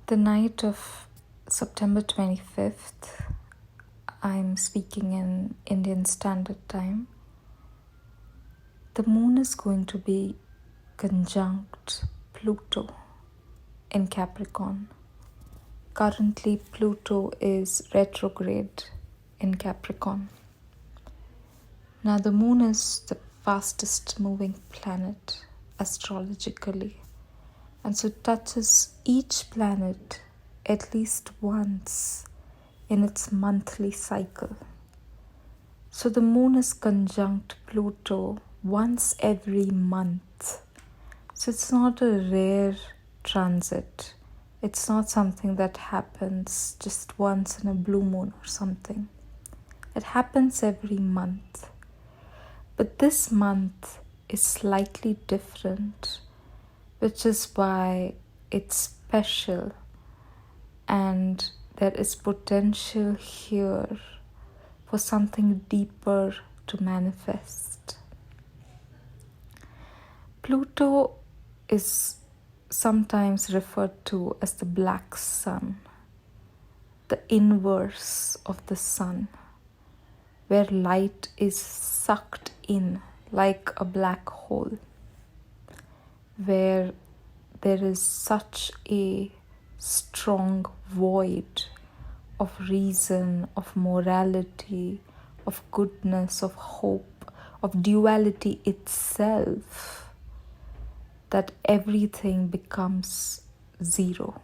The night of September 25th, I'm speaking in Indian Standard Time. The moon is going to be conjunct Pluto in Capricorn. Currently, Pluto is retrograde in Capricorn. Now, the moon is the fastest moving planet astrologically, and so it touches each planet at least once in its monthly cycle. So the moon is conjunct Pluto once every month. So it's not a rare transit. It's not something that happens just once in a blue moon or something. It happens every month. But this month is slightly different, which is why it's special, and there is potential here for something deeper to manifest. Pluto is sometimes referred to as the black sun, the inverse of the sun, where light is sucked in like a black hole, where there is such a strong void of reason, of morality, of goodness, of hope, of duality itself, that everything becomes zero.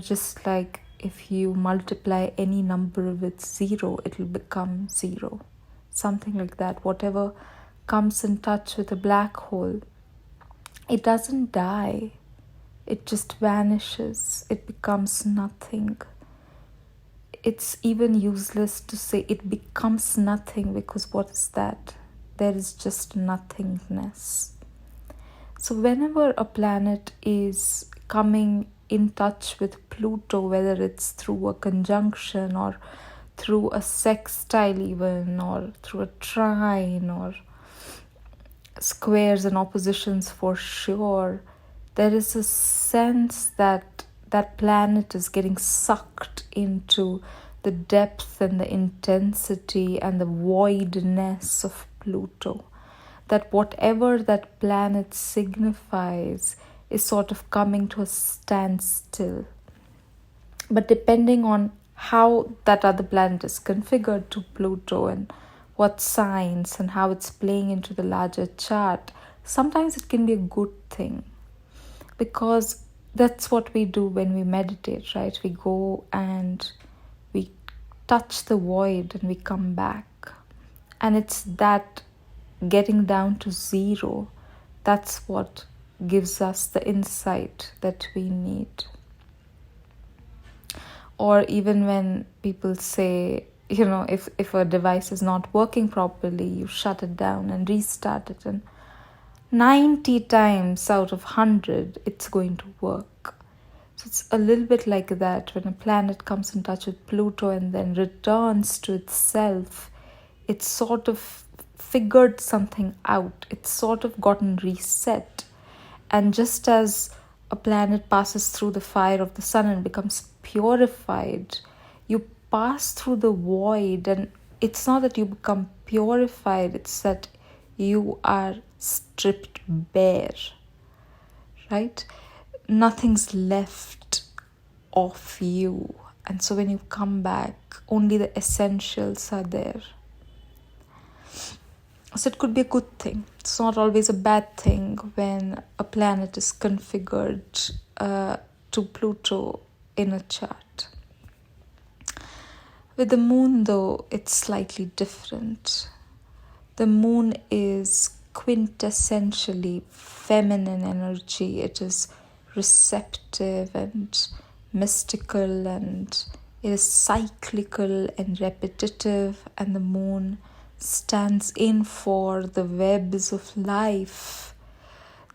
Just like if you multiply any number with zero, it will become zero. Something like that. Whatever comes in touch with a black hole, it doesn't die. It just vanishes. It becomes nothing. It's even useless to say it becomes nothing, because what is that? There is just nothingness. So whenever a planet is coming in touch with Pluto, whether it's through a conjunction or through a sextile even, or through a trine or squares and oppositions for sure, there is a sense that that planet is getting sucked into the depth and the intensity and the voidness of Pluto. That whatever that planet signifies is sort of coming to a standstill. But depending on how that other planet is configured to Pluto and what signs and how it's playing into the larger chart, sometimes it can be a good thing, because that's what we do when we meditate, right? We go and we touch the void and we come back. And it's that getting down to zero, that's what gives us the insight that we need. Or even when people say, if a device is not working properly, you shut it down and restart it, and 90 times out of 100 it's going to work. So it's a little bit like that. When a planet comes in touch with Pluto and then returns to itself, it's sort of figured something out. It's sort of gotten reset. And just as a planet passes through the fire of the sun and becomes purified, you pass through the void, and it's not that you become purified, it's that you are stripped bare, right? Nothing's left of you. And so when you come back, only the essentials are there. So it could be a good thing. It's not always a bad thing when a planet is configured to Pluto in a chart. With the moon, though, it's slightly different. The moon is quintessentially feminine energy. It is receptive and mystical, and it is cyclical and repetitive, and the moon stands in for the webs of life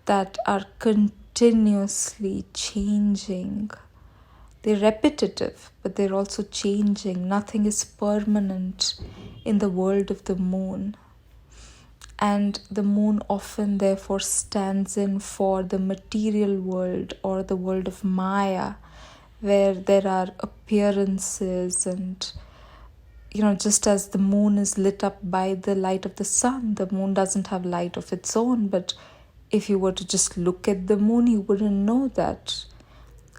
that are continuously changing. They're repetitive, but they're also changing. Nothing is permanent in the world of the moon. And the moon often therefore stands in for the material world or the world of Maya, where there are appearances and just as the moon is lit up by the light of the sun, the moon doesn't have light of its own. But if you were to just look at the moon, you wouldn't know that.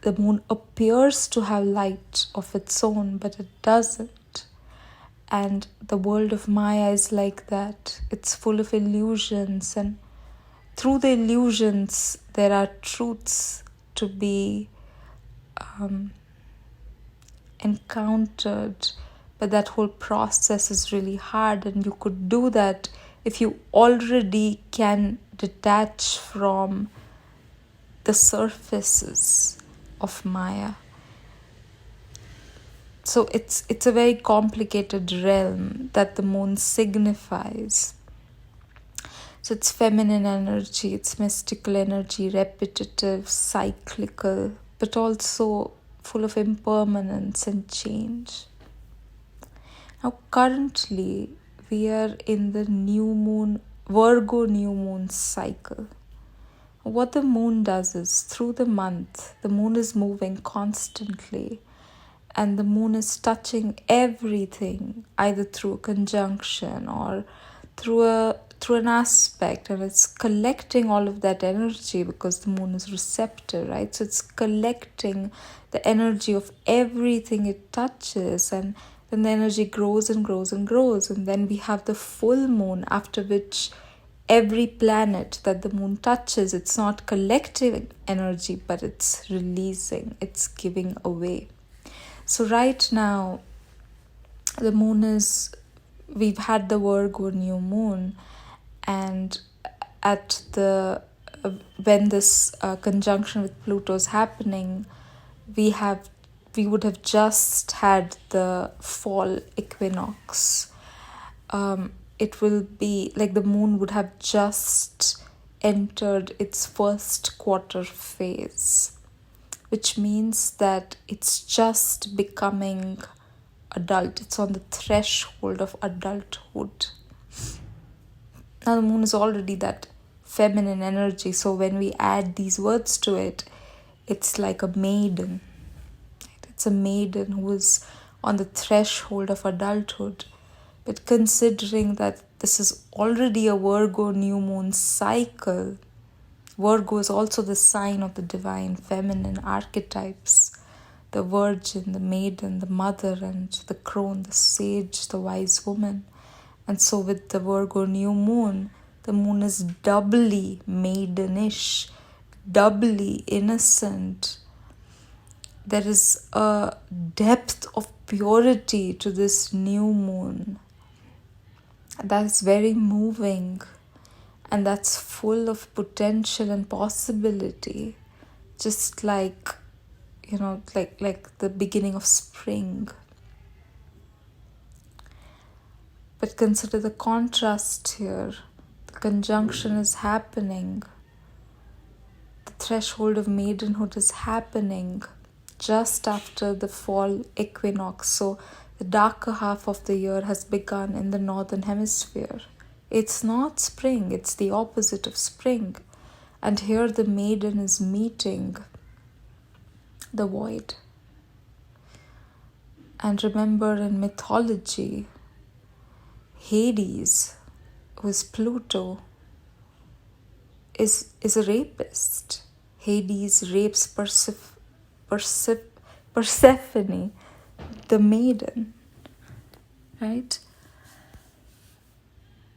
The moon appears to have light of its own, but it doesn't. And the world of Maya is like that. It's full of illusions, and through the illusions, there are truths to be encountered. But that whole process is really hard, and you could do that if you already can detach from the surfaces of Maya. So it's a very complicated realm that the moon signifies. So it's feminine energy, it's mystical energy, repetitive, cyclical, but also full of impermanence and change. Now currently we are in the new moon, Virgo new moon cycle. What the moon does is, through the month, the moon is moving constantly, and the moon is touching everything, either through a conjunction or through an aspect, and it's collecting all of that energy because the moon is receptive, right? So it's collecting the energy of everything it touches, and then the energy grows and grows and grows, and then we have the full moon, after which every planet that the moon touches, it's not collecting energy, but it's releasing, it's giving away. So right now, the moon we've had the Virgo new moon, and when this conjunction with Pluto is happening, we would have just had the fall equinox. It will be like the moon would have just entered its first quarter phase, which means that it's just becoming adult. It's on the threshold of adulthood. Now the moon is already that feminine energy, so when we add these words to it, it's like a maiden. It's a maiden who is on the threshold of adulthood. But considering that this is already a Virgo new moon cycle, Virgo is also the sign of the divine feminine archetypes, the virgin, the maiden, the mother, and the crone, the sage, the wise woman. And so with the Virgo new moon, the moon is doubly maidenish, doubly innocent. There is a depth of purity to this new moon that's very moving, and that's full of potential and possibility, just like like the beginning of spring. But consider the contrast here. The conjunction is happening, the threshold of maidenhood is happening just after the fall equinox. So the darker half of the year has begun in the northern hemisphere. It's not spring, it's the opposite of spring. And here the maiden is meeting the void. And remember, in mythology, Hades, who is Pluto, is a rapist. Hades rapes Persephone, the maiden, right?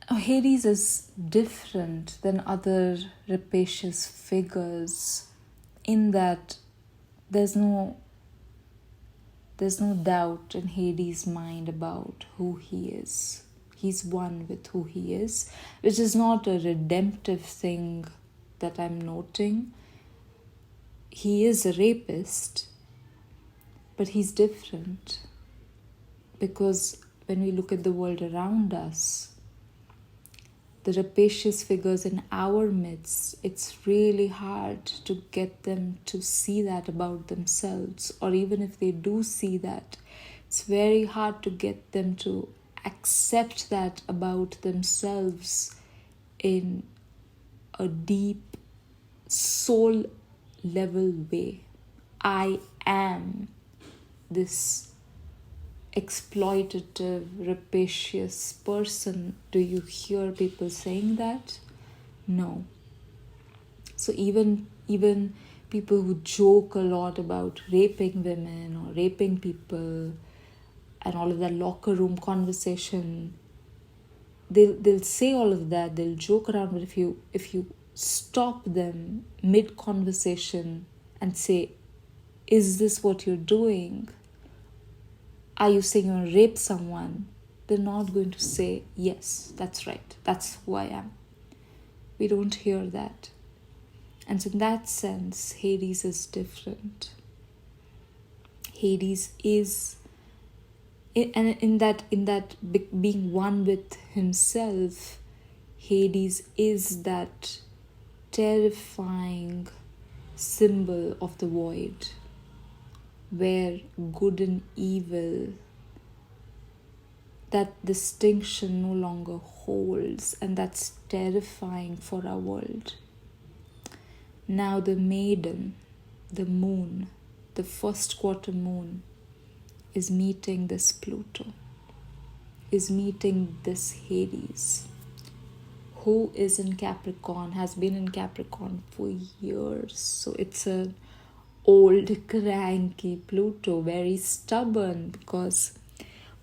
Hades is different than other rapacious figures in that there's no doubt in Hades' mind about who he is. He's one with who he is, which is not a redemptive thing that I'm noting. He is a rapist, but he's different, because when we look at the world around us, the rapacious figures in our midst, it's really hard to get them to see that about themselves. Or even if they do see that, it's very hard to get them to accept that about themselves in a deep soul level way. I am this exploitative, rapacious person. Do you hear people saying that? No. So even people who joke a lot about raping women or raping people and all of that locker room conversation, they'll say all of that, they'll joke around, but if you stop them mid conversation and say, is this what you're doing? Are you saying you're going to rape someone? They're not going to say, yes, that's right, that's who I am. We don't hear that. And so in that sense, Hades is different. Hades is, and in that being one with himself, Hades is that terrifying symbol of the void, where good and evil, that distinction no longer holds, and that's terrifying for our world. Now the maiden, the moon, the first quarter moon, is meeting this Pluto, is meeting this Hades, who is in Capricorn, has been in Capricorn for years. So it's an old, cranky Pluto, very stubborn, because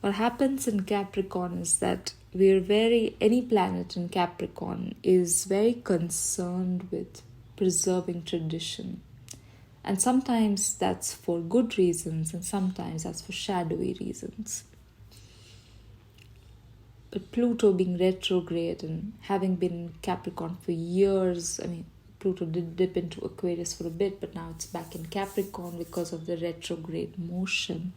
what happens in Capricorn is that any planet in Capricorn is very concerned with preserving tradition. And sometimes that's for good reasons, and sometimes that's for shadowy reasons. But Pluto being retrograde and having been in Capricorn for years, Pluto did dip into Aquarius for a bit, but now it's back in Capricorn because of the retrograde motion.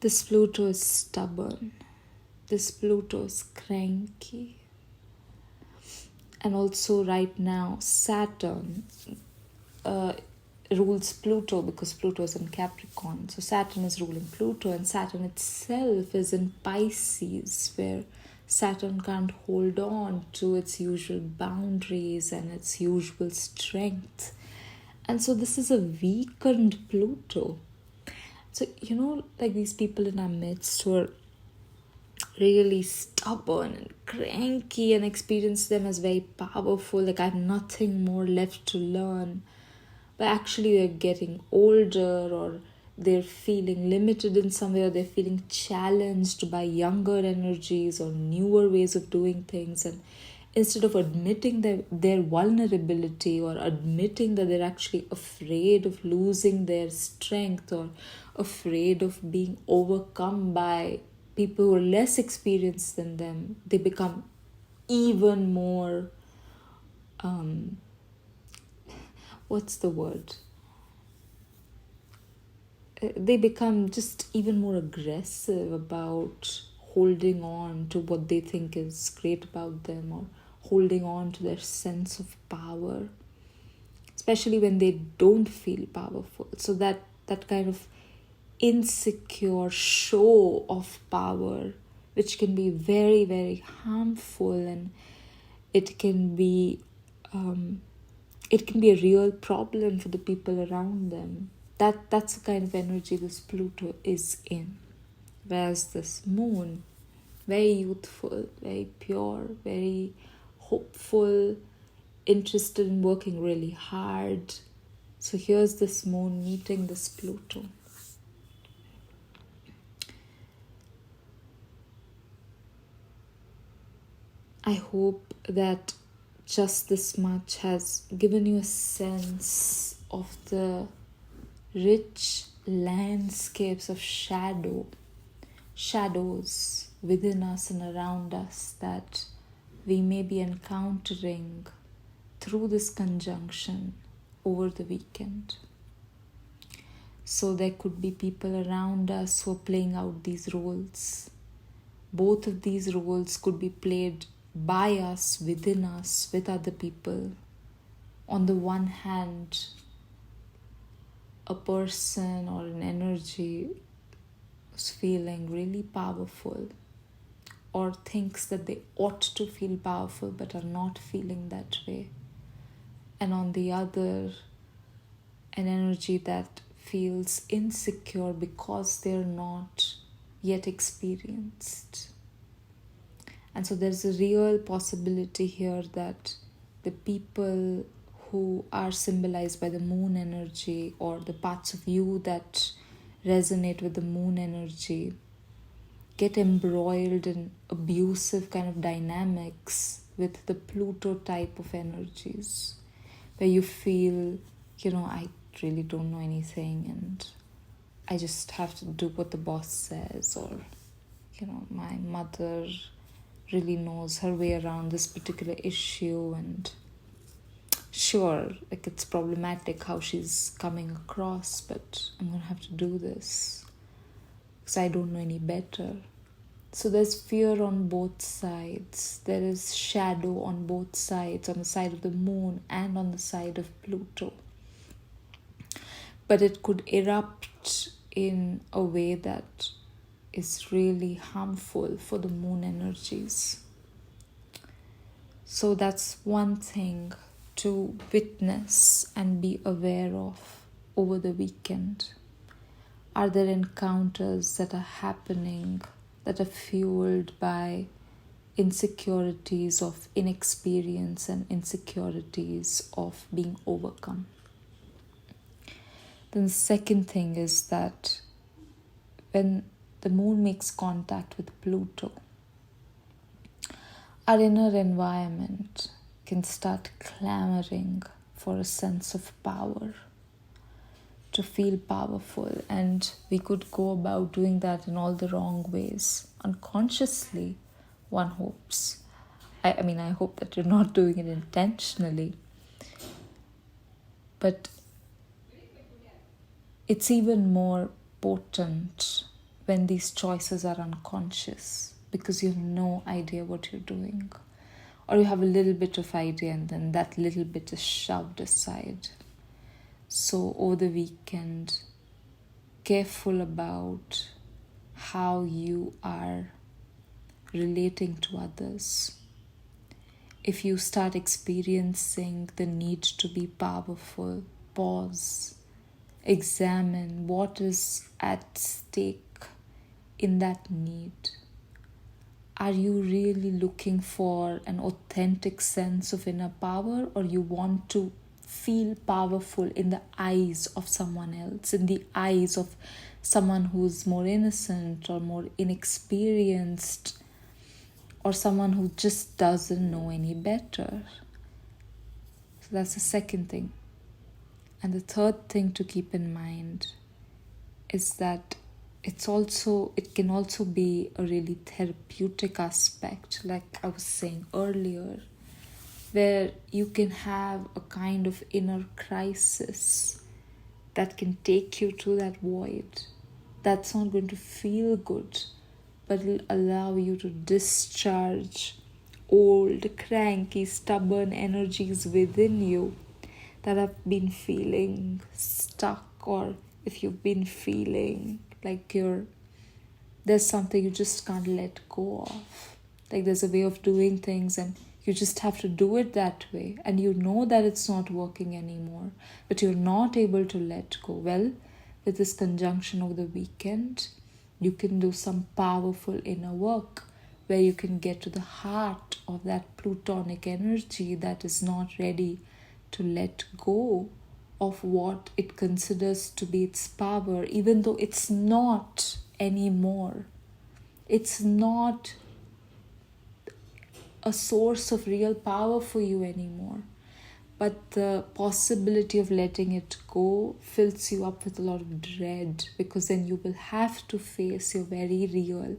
This Pluto is stubborn. This Pluto is cranky. And also right now, Saturn rules Pluto because Pluto is in Capricorn. So Saturn is ruling Pluto, and Saturn itself is in Pisces, where Saturn can't hold on to its usual boundaries and its usual strength. And so this is a weakened Pluto. So, like these people in our midst who are really stubborn and cranky and experience them as very powerful, like I have nothing more left to learn, but actually they're getting older, or they're feeling limited in some way, or they're feeling challenged by younger energies or newer ways of doing things. And instead of admitting their vulnerability, or admitting that they're actually afraid of losing their strength, or afraid of being overcome by people who are less experienced than them, they become even more, what's the word? They become just even more aggressive about holding on to what they think is great about them, or holding on to their sense of power, especially when they don't feel powerful. So that kind of insecure show of power, which can be very, very harmful, and it can be a real problem for the people around them. That's the kind of energy this Pluto is in. Whereas this moon, very youthful, very pure, very hopeful, interested in working really hard. So here's this moon meeting this Pluto. I hope that just this much has given you a sense of the rich landscapes of shadows within us and around us that we may be encountering through this conjunction over the weekend. So there could be people around us who are playing out these roles. Both of these roles could be played by us, within us, with other people. On the one hand, a person or an energy is feeling really powerful, or thinks that they ought to feel powerful but are not feeling that way. And on the other, an energy that feels insecure because they're not yet experienced. And so there's a real possibility here that the people who are symbolized by the moon energy, or the parts of you that resonate with the moon energy, get embroiled in abusive kind of dynamics with the Pluto type of energies, where you feel, I really don't know anything and I just have to do what the boss says, or, my mother really knows her way around this particular issue, and sure, like, it's problematic how she's coming across, but I'm gonna have to do this because I don't know any better. So there's fear on both sides. There is shadow on both sides, on the side of the moon and on the side of Pluto. But it could erupt in a way that is really harmful for the moon energies. So that's one thing to witness and be aware of over the weekend. Are there encounters that are happening that are fueled by insecurities of inexperience and insecurities of being overcome? Then the second thing is that when the moon makes contact with Pluto, our inner environment can start clamoring for a sense of power, to feel powerful, and we could go about doing that in all the wrong ways. Unconsciously, one hopes. I hope that you're not doing it intentionally. But it's even more potent when these choices are unconscious, because you have no idea what you're doing. Or you have a little bit of idea and then that little bit is shoved aside. So over the weekend, careful about how you are relating to others. If you start experiencing the need to be powerful, pause, examine what is at stake in that need. Are you really looking for an authentic sense of inner power, or you want to feel powerful in the eyes of someone else, in the eyes of someone who's more innocent or more inexperienced, or someone who just doesn't know any better? So that's the second thing. And the third thing to keep in mind is that it can also be a really therapeutic aspect, like I was saying earlier, where you can have a kind of inner crisis that can take you to that void. That's not going to feel good, but it'll allow you to discharge old, cranky, stubborn energies within you that have been feeling stuck, or if you've been feeling like there's something you just can't let go of. Like there's a way of doing things and you just have to do it that way, and you know that it's not working anymore, but you're not able to let go. Well, with this conjunction over the weekend, you can do some powerful inner work where you can get to the heart of that plutonic energy that is not ready to let go of what it considers to be its power, even though it's not anymore. It's not a source of real power for you anymore. But the possibility of letting it go fills you up with a lot of dread, because then you will have to face your very real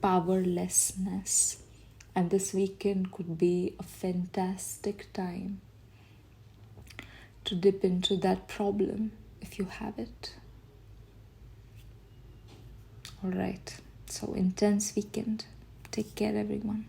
powerlessness. And this weekend could be a fantastic time to dip into that problem if you have it. All right, so intense weekend. Take care, everyone.